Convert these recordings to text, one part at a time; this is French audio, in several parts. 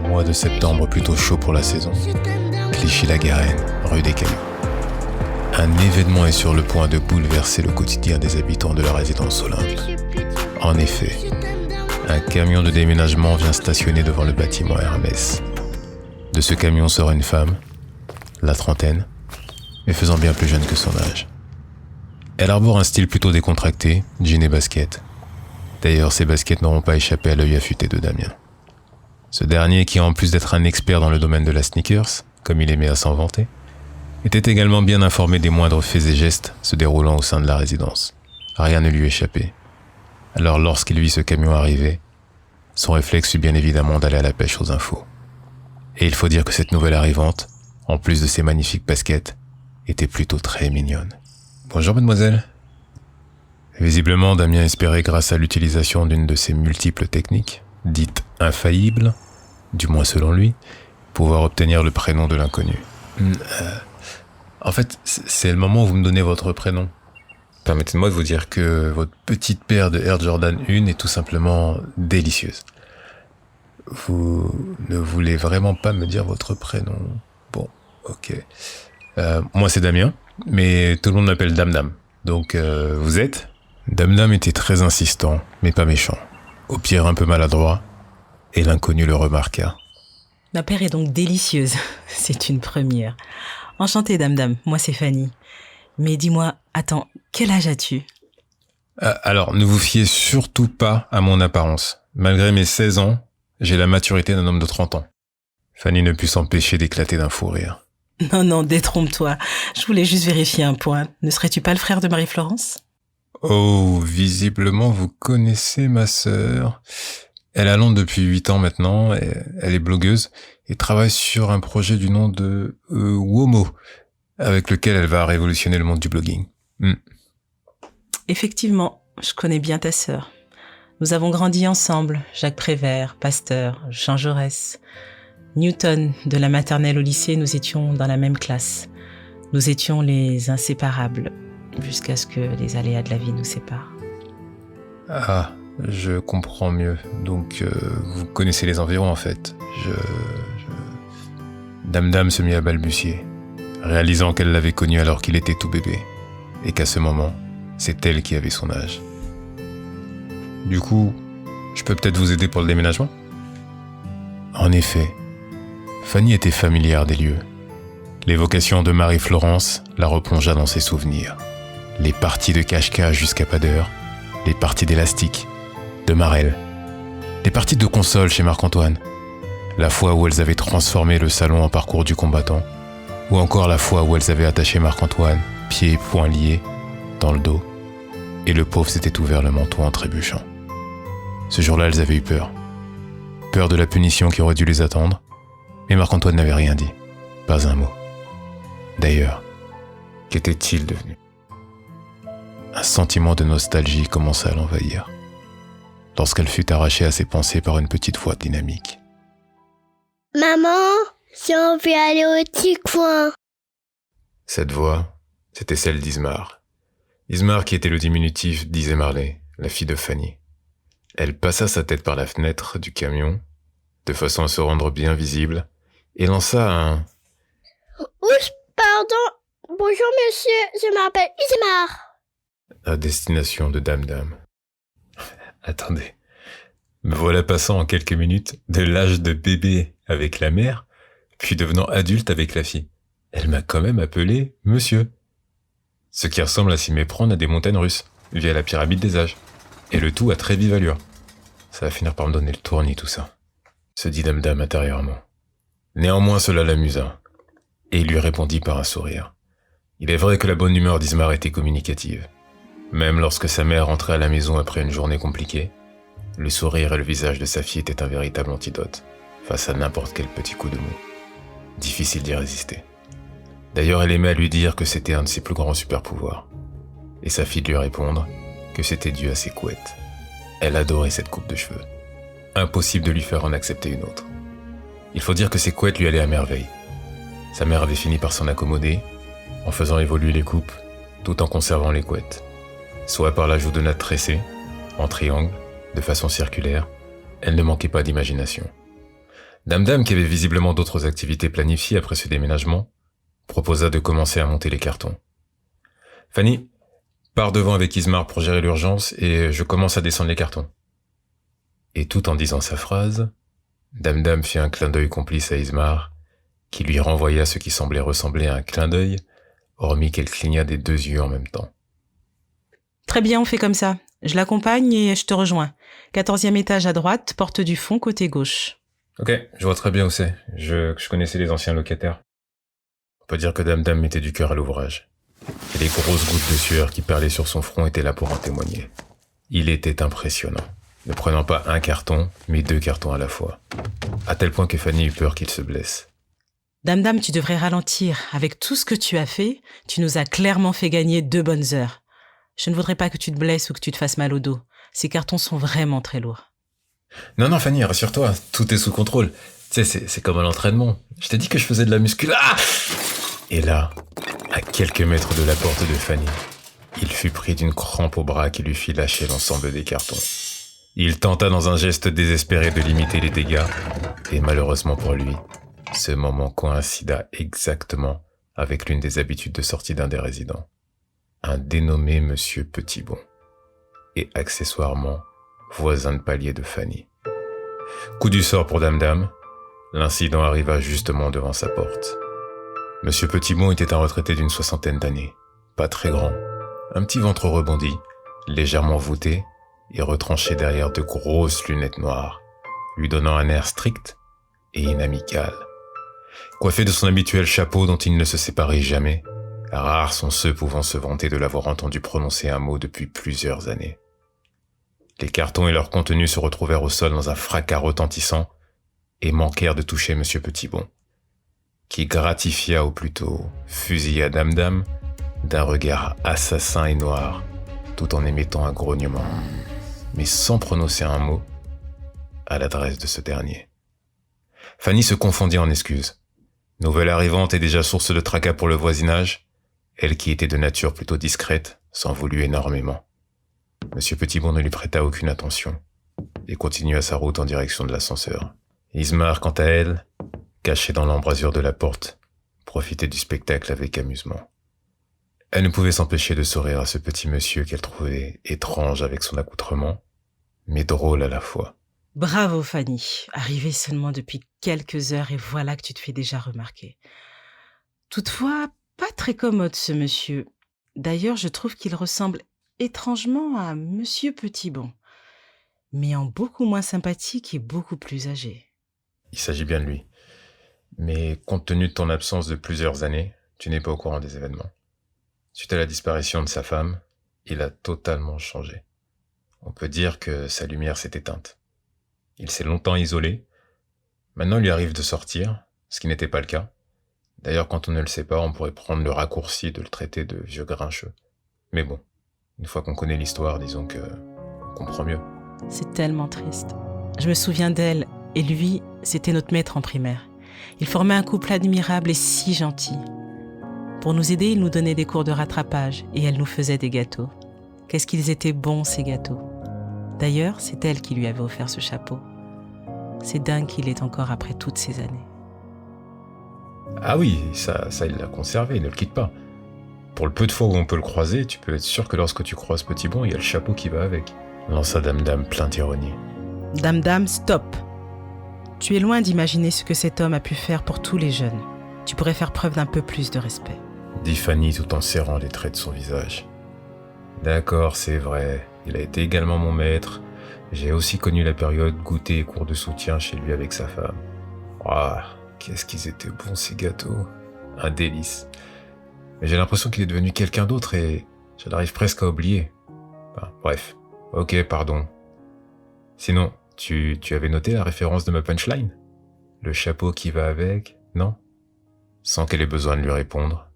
Mois de septembre plutôt chaud pour la saison. Clichy-la-Garenne, rue des Cailloux. Un événement est sur le point de bouleverser le quotidien des habitants de la résidence Olympe. En effet, un camion de déménagement vient stationner devant le bâtiment Hermès. De ce camion sort une femme, la trentaine, mais faisant bien plus jeune que son âge. Elle arbore un style plutôt décontracté, jean et basket. D'ailleurs, ces baskets n'auront pas échappé à l'œil affûté de Damien. Ce dernier, qui en plus d'être un expert dans le domaine de la sneakers, comme il aimait à s'en vanter, était également bien informé des moindres faits et gestes se déroulant au sein de la résidence. Rien ne lui échappait. Alors lorsqu'il vit ce camion arriver, son réflexe fut bien évidemment d'aller à la pêche aux infos. Et il faut dire que cette nouvelle arrivante, en plus de ses magnifiques baskets, était plutôt très mignonne. « Bonjour mademoiselle ». Visiblement, Damien espérait, grâce à l'utilisation d'une de ses multiples techniques, dites infaillibles, du moins selon lui, pouvoir obtenir le prénom de l'inconnu. En fait, c'est le moment où vous me donnez votre prénom. Permettez-moi de vous dire que votre petite paire de Air Jordan 1 est tout simplement délicieuse. Vous ne voulez vraiment pas me dire votre prénom? Bon, ok. Moi c'est Damien, mais tout le monde m'appelle Dame Dame. Donc vous êtes? Dame Dame était très insistant, mais pas méchant. Au pire un peu maladroit, et l'inconnu le remarqua. Ma paire est donc délicieuse. C'est une première. Enchantée, Dame Dame. Moi, c'est Fanny. Mais dis-moi, attends, quel âge as-tu? Alors, ne vous fiez surtout pas à mon apparence. Malgré mes 16 ans, j'ai la maturité d'un homme de 30 ans. Fanny ne put s'empêcher d'éclater d'un fou rire. Non, détrompe-toi. Je voulais juste vérifier un point. Ne serais-tu pas le frère de Marie-Florence? Oh, visiblement, vous connaissez ma sœur. Elle a Londres depuis 8 ans maintenant, elle est blogueuse et travaille sur un projet du nom de Womo, avec lequel elle va révolutionner le monde du blogging. Effectivement, je connais bien ta sœur. Nous avons grandi ensemble, Jacques Prévert, Pasteur, Jean Jaurès, Newton, de la maternelle au lycée, nous étions dans la même classe. Nous étions les inséparables, jusqu'à ce que les aléas de la vie nous séparent. Ah, je comprends mieux. Donc, vous connaissez les environs en fait. Dame Dame se mit à balbutier, réalisant qu'elle l'avait connu alors qu'il était tout bébé, et qu'à ce moment, c'est elle qui avait son âge. Du coup, je peux peut-être vous aider pour le déménagement? En effet, Fanny était familière des lieux. L'évocation de Marie-Florence la replongea dans ses souvenirs. Les parties de cache-cache jusqu'à pas d'heure, les parties d'élastique, de Marelle, les parties de console chez Marc-Antoine, la fois où elles avaient transformé le salon en parcours du combattant, ou encore la fois où elles avaient attaché Marc-Antoine, pieds et poings liés, dans le dos, et le pauvre s'était ouvert le menton en trébuchant. Ce jour-là, elles avaient eu peur. Peur de la punition qui aurait dû les attendre, mais Marc-Antoine n'avait rien dit, pas un mot. D'ailleurs, qu'était-il devenu? Un sentiment de nostalgie commença à l'envahir, lorsqu'elle fut arrachée à ses pensées par une petite voix dynamique. Maman, si on veut aller au petit coin. Cette voix, c'était celle d'Ismar. Ismar qui était le diminutif d'Ise Marley, la fille de Fanny. Elle passa sa tête par la fenêtre du camion, de façon à se rendre bien visible, et lança un « Oups, pardon, bonjour monsieur, je m'appelle Ismar. » à destination de Dame Dame. Attendez, me voilà passant en quelques minutes de l'âge de bébé avec la mère, puis devenant adulte avec la fille. Elle m'a quand même appelé monsieur. Ce qui ressemble à s'y méprendre à des montagnes russes, via la pyramide des âges. Et le tout à très vive allure. Ça va finir par me donner le tournis tout ça, se dit Dame Dame intérieurement. Néanmoins cela l'amusa, et il lui répondit par un sourire. Il est vrai que la bonne humeur d'Ismar était communicative. Même lorsque sa mère rentrait à la maison après une journée compliquée, le sourire et le visage de sa fille étaient un véritable antidote face à n'importe quel petit coup de mou. Difficile d'y résister. D'ailleurs, elle aimait à lui dire que c'était un de ses plus grands super-pouvoirs. Et sa fille de lui répondre que c'était dû à ses couettes. Elle adorait cette coupe de cheveux. Impossible de lui faire en accepter une autre. Il faut dire que ses couettes lui allaient à merveille. Sa mère avait fini par s'en accommoder, en faisant évoluer les coupes, tout en conservant les couettes. Soit par l'ajout de nattes tressées, en triangle, de façon circulaire, elle ne manquait pas d'imagination. Dame Dame, qui avait visiblement d'autres activités planifiées après ce déménagement, proposa de commencer à monter les cartons. Fanny, pars devant avec Ismar pour gérer l'urgence et je commence à descendre les cartons. Et tout en disant sa phrase, Dame Dame fit un clin d'œil complice à Ismar, qui lui renvoya ce qui semblait ressembler à un clin d'œil, hormis qu'elle cligna des 2 yeux en même temps. Très bien, on fait comme ça. Je l'accompagne et je te rejoins. 14e étage à droite, porte du fond, côté gauche. Ok, je vois très bien où c'est. Je connaissais les anciens locataires. On peut dire que Dame Dame mettait du cœur à l'ouvrage. Et les grosses gouttes de sueur qui perlaient sur son front étaient là pour en témoigner. Il était impressionnant, ne prenant pas un carton, mais 2 cartons à la fois. À tel point que Fanny eut peur qu'il se blesse. Dame Dame, tu devrais ralentir. Avec tout ce que tu as fait, tu nous as clairement fait gagner 2 bonnes heures. Je ne voudrais pas que tu te blesses ou que tu te fasses mal au dos. Ces cartons sont vraiment très lourds. Non, Fanny, rassure-toi, tout est sous contrôle. Tu sais, c'est comme à l'entraînement. Je t'ai dit que je faisais de la muscu. Ah ! Et là, à quelques mètres de la porte de Fanny, il fut pris d'une crampe au bras qui lui fit lâcher l'ensemble des cartons. Il tenta dans un geste désespéré de limiter les dégâts, et malheureusement pour lui, ce moment coïncida exactement avec l'une des habitudes de sortie d'un des résidents. Un dénommé Monsieur Petitbon, et accessoirement voisin de palier de Fanny. Coup du sort pour Dame Dame, l'incident arriva justement devant sa porte. Monsieur Petitbon était un retraité d'une 60aine d'années, pas très grand, un petit ventre rebondi, légèrement voûté et retranché derrière de grosses lunettes noires, lui donnant un air strict et inamical. Coiffé de son habituel chapeau dont il ne se séparait jamais, rares sont ceux pouvant se vanter de l'avoir entendu prononcer un mot depuis plusieurs années. Les cartons et leur contenu se retrouvèrent au sol dans un fracas retentissant et manquèrent de toucher Monsieur Petitbon, qui gratifia ou plutôt fusilla Dame Dame d'un regard assassin et noir, tout en émettant un grognement, mais sans prononcer un mot, à l'adresse de ce dernier. Fanny se confondit en excuses. Nouvelle arrivante et déjà source de tracas pour le voisinage, elle qui était de nature plutôt discrète, s'en voulut énormément. Monsieur Petitbon ne lui prêta aucune attention et continua sa route en direction de l'ascenseur. Ismar, quant à elle, cachée dans l'embrasure de la porte, profitait du spectacle avec amusement. Elle ne pouvait s'empêcher de sourire à ce petit monsieur qu'elle trouvait étrange avec son accoutrement, mais drôle à la fois. Bravo Fanny, arrivée seulement depuis quelques heures et voilà que tu te fais déjà remarquer. Toutefois, pas très commode ce monsieur. D'ailleurs, je trouve qu'il ressemble étrangement à Monsieur Petitbon, mais en beaucoup moins sympathique et beaucoup plus âgé. Il s'agit bien de lui. Mais compte tenu de ton absence de plusieurs années, tu n'es pas au courant des événements. Suite à la disparition de sa femme, il a totalement changé. On peut dire que sa lumière s'est éteinte. Il s'est longtemps isolé. Maintenant, il lui arrive de sortir, ce qui n'était pas le cas. D'ailleurs, quand on ne le sait pas, on pourrait prendre le raccourci de le traiter de vieux grincheux. Mais bon, une fois qu'on connaît l'histoire, disons que on comprend mieux. C'est tellement triste. Je me souviens d'elle, et lui, c'était notre maître en primaire. Ils formaient un couple admirable et si gentil. Pour nous aider, il nous donnait des cours de rattrapage, et elle nous faisait des gâteaux. Qu'est-ce qu'ils étaient bons, ces gâteaux. D'ailleurs, c'est elle qui lui avait offert ce chapeau. C'est dingue qu'il l'ait encore après toutes ces années. Ah oui, ça il l'a conservé, il ne le quitte pas. Pour le peu de fois où on peut le croiser, tu peux être sûr que lorsque tu croises Petitbon, il y a le chapeau qui va avec. Lança Dame Dame plein d'ironie. Dame Dame, stop. Tu es loin d'imaginer ce que cet homme a pu faire pour tous les jeunes. Tu pourrais faire preuve d'un peu plus de respect. Dit Fanny tout en serrant les traits de son visage. D'accord, c'est vrai, il a été également mon maître. J'ai aussi connu la période goûter et cours de soutien chez lui avec sa femme. Ah, qu'est-ce qu'ils étaient bons ces gâteaux. Un délice. Mais j'ai l'impression qu'il est devenu quelqu'un d'autre et je l'arrive presque à oublier. Enfin, bref. Ok, pardon. Sinon, tu avais noté la référence de ma punchline ? Le chapeau qui va avec, non ? Sans qu'elle ait besoin de lui répondre,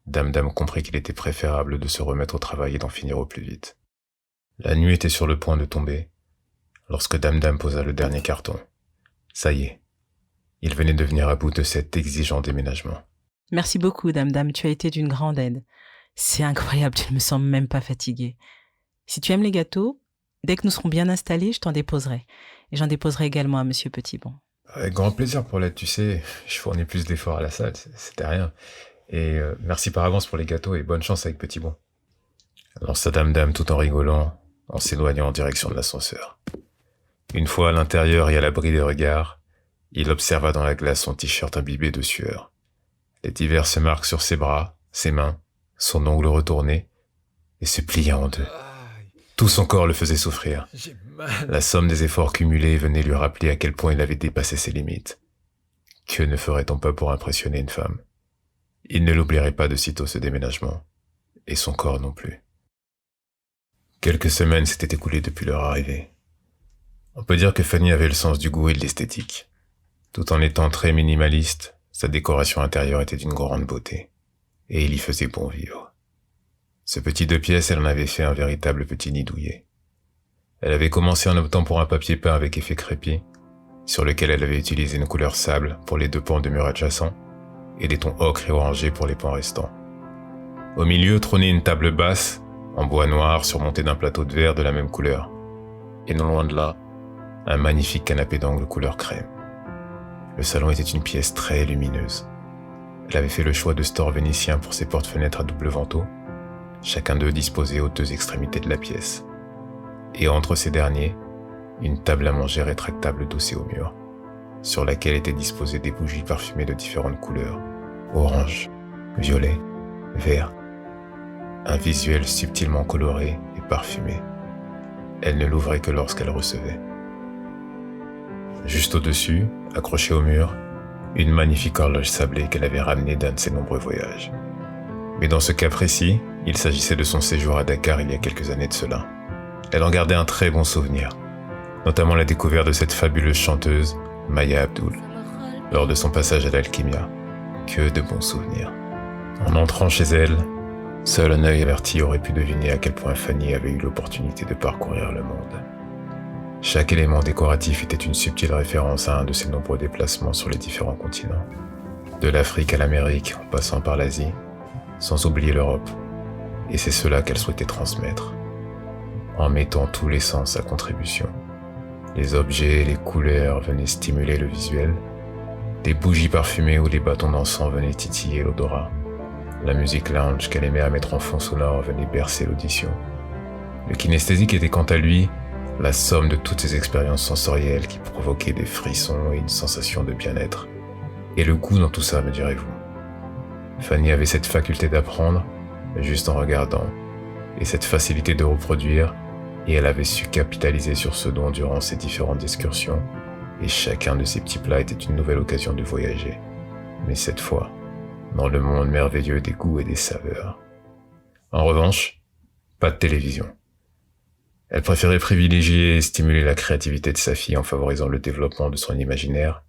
Dame Dame comprit qu'il était préférable de se remettre au travail et d'en finir au plus vite. La nuit était sur le point de tomber, lorsque Dame Dame posa le dernier carton. Ça y est, il venait de venir à bout de cet exigeant déménagement. Merci beaucoup, Dame Dame, tu as été d'une grande aide. C'est incroyable, tu ne me sens même pas fatiguée. Si tu aimes les gâteaux, dès que nous serons bien installés, je t'en déposerai. Et j'en déposerai également à Monsieur Petitbon. Avec grand plaisir, Paulette, tu sais, je fournis plus d'efforts à la salle, c'était rien. Et merci par avance pour les gâteaux et bonne chance avec Petit Bon. Lança Dame tout en rigolant, en s'éloignant en direction de l'ascenseur. Une fois à l'intérieur et à l'abri des regards, il observa dans la glace son t-shirt imbibé de sueur. Les diverses marques sur ses bras, ses mains, son ongle retourné, et se plia en deux. Tout son corps le faisait souffrir. La somme des efforts cumulés venait lui rappeler à quel point il avait dépassé ses limites. Que ne ferait-on pas pour impressionner une femme? Il ne l'oublierait pas de sitôt ce déménagement, et son corps non plus. Quelques semaines s'étaient écoulées depuis leur arrivée. On peut dire que Fanny avait le sens du goût et de l'esthétique. Tout en étant très minimaliste, sa décoration intérieure était d'une grande beauté, et il y faisait bon vivre. Ce petit 2 pièces, elle en avait fait un véritable petit nid douillet. Elle avait commencé en optant pour un papier peint avec effet crépi, sur lequel elle avait utilisé une couleur sable pour les 2 pans de murs adjacents, et des tons ocre et orangés pour les pans restants. Au milieu trônait une table basse, en bois noir surmontée d'un plateau de verre de la même couleur, et non loin de là, un magnifique canapé d'angle couleur crème. Le salon était une pièce très lumineuse. Elle avait fait le choix de stores vénitiens pour ses porte-fenêtres à double vantaux, chacun d'eux disposé aux 2 extrémités de la pièce. Et entre ces derniers, une table à manger rétractable adossée au mur, sur laquelle étaient disposées des bougies parfumées de différentes couleurs, orange, violet, vert. Un visuel subtilement coloré et parfumé. Elle ne l'ouvrait que lorsqu'elle recevait. Juste au-dessus, accrochée au mur, une magnifique horloge sablée qu'elle avait ramenée d'un de ses nombreux voyages. Mais dans ce cas précis, il s'agissait de son séjour à Dakar il y a quelques années de cela. Elle en gardait un très bon souvenir, notamment la découverte de cette fabuleuse chanteuse, Maya Abdul, lors de son passage à l'Alchimia. Que de bons souvenirs. En entrant chez elle, seul un œil averti aurait pu deviner à quel point Fanny avait eu l'opportunité de parcourir le monde. Chaque élément décoratif était une subtile référence à un de ses nombreux déplacements sur les différents continents. De l'Afrique à l'Amérique, en passant par l'Asie, sans oublier l'Europe. Et c'est cela qu'elle souhaitait transmettre, en mettant tous les sens à contribution. Les objets et les couleurs venaient stimuler le visuel, des bougies parfumées ou des bâtons d'encens venaient titiller l'odorat. La musique lounge qu'elle aimait à mettre en fond sonore venait bercer l'audition. Le kinesthésique était quant à lui la somme de toutes ces expériences sensorielles qui provoquaient des frissons et une sensation de bien-être. Et le goût dans tout ça, me direz-vous. Fanny avait cette faculté d'apprendre, juste en regardant, et cette facilité de reproduire, et elle avait su capitaliser sur ce don durant ses différentes excursions, et chacun de ces petits plats était une nouvelle occasion de voyager. Mais cette fois, dans le monde merveilleux des goûts et des saveurs. En revanche, pas de télévision. Elle préférait privilégier et stimuler la créativité de sa fille en favorisant le développement de son imaginaire,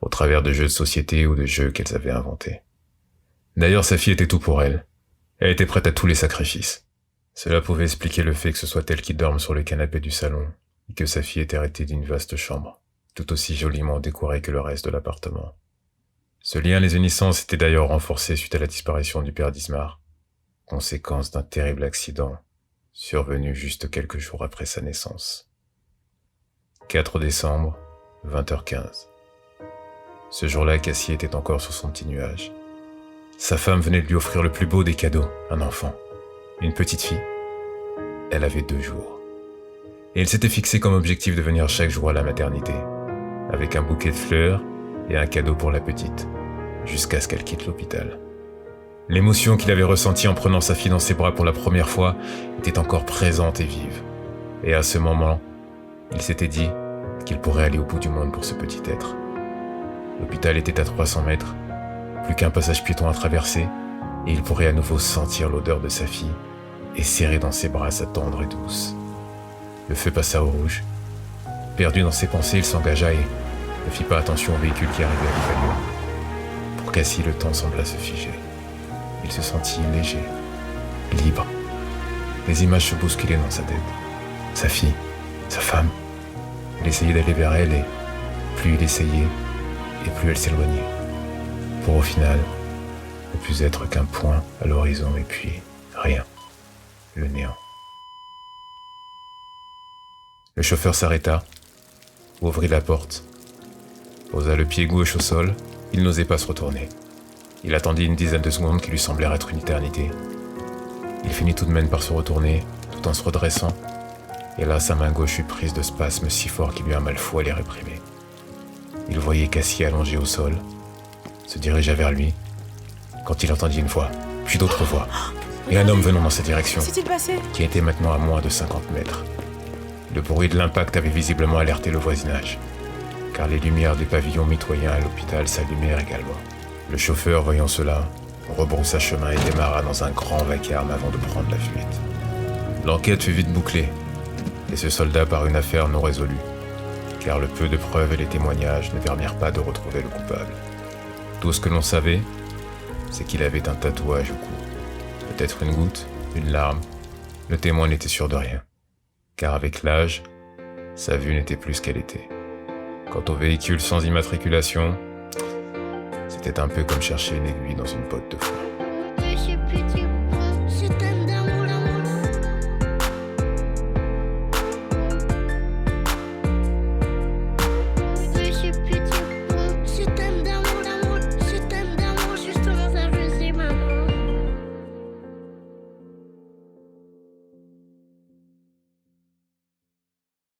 au travers de jeux de société ou de jeux qu'elles avaient inventés. D'ailleurs, sa fille était tout pour elle. Elle était prête à tous les sacrifices. Cela pouvait expliquer le fait que ce soit elle qui dorme sur le canapé du salon, et que sa fille était héritée d'une vaste chambre, tout aussi joliment décorée que le reste de l'appartement. Ce lien les unissant s'était d'ailleurs renforcé suite à la disparition du père d'Ismar, conséquence d'un terrible accident survenu juste quelques jours après sa naissance. 4 décembre, 20h15. Ce jour-là, Cassie était encore sur son petit nuage. Sa femme venait de lui offrir le plus beau des cadeaux, un enfant, une petite fille. Elle avait 2 jours. Et elle s'était fixé comme objectif de venir chaque jour à la maternité, avec un bouquet de fleurs et un cadeau pour la petite, jusqu'à ce qu'elle quitte l'hôpital. L'émotion qu'il avait ressentie en prenant sa fille dans ses bras pour la première fois était encore présente et vive. Et à ce moment, il s'était dit qu'il pourrait aller au bout du monde pour ce petit être. L'hôpital était à 300 mètres, plus qu'un passage piéton à traverser, et il pourrait à nouveau sentir l'odeur de sa fille et serrer dans ses bras sa tendre et douce. Le feu passa au rouge. Perdu dans ses pensées, il s'engagea et ne fit pas attention au véhicule qui arrivait à vive allure. Pour Cassie, le temps sembla se figer. Il se sentit léger, libre. Les images se bousculaient dans sa tête. Sa fille, sa femme. Il essayait d'aller vers elle et plus il essayait, et plus elle s'éloignait. Pour au final, ne plus être qu'un point à l'horizon et puis rien. Le néant. Le chauffeur s'arrêta, ouvrit la porte, posa le pied gauche au sol, il n'osait pas se retourner. Il attendit une dizaine de secondes qui lui semblèrent être une éternité. Il finit tout de même par se retourner, tout en se redressant, et là sa main gauche fut prise de spasmes si forts qu'il eut un mal fou à les réprimer. Il voyait Cassie allongée au sol, se dirigea vers lui, quand il entendit une voix, puis d'autres voix, et un homme venant dans sa direction, Qu'est-ce qui s'est passé ? qui était maintenant à moins de 50 mètres. Le bruit de l'impact avait visiblement alerté le voisinage, car les lumières des pavillons mitoyens à l'hôpital s'allumèrent également. Le chauffeur, voyant cela, rebroussa chemin et démarra dans un grand vacarme avant de prendre la fuite. L'enquête fut vite bouclée, et ce soldat parut une affaire non résolue, car le peu de preuves et les témoignages ne permirent pas de retrouver le coupable. Tout ce que l'on savait, c'est qu'il avait un tatouage au cou. Peut-être une goutte, une larme, le témoin n'était sûr de rien, car avec l'âge, sa vue n'était plus ce qu'elle était. Quant au véhicule sans immatriculation, c'était un peu comme chercher une aiguille dans une botte de foin.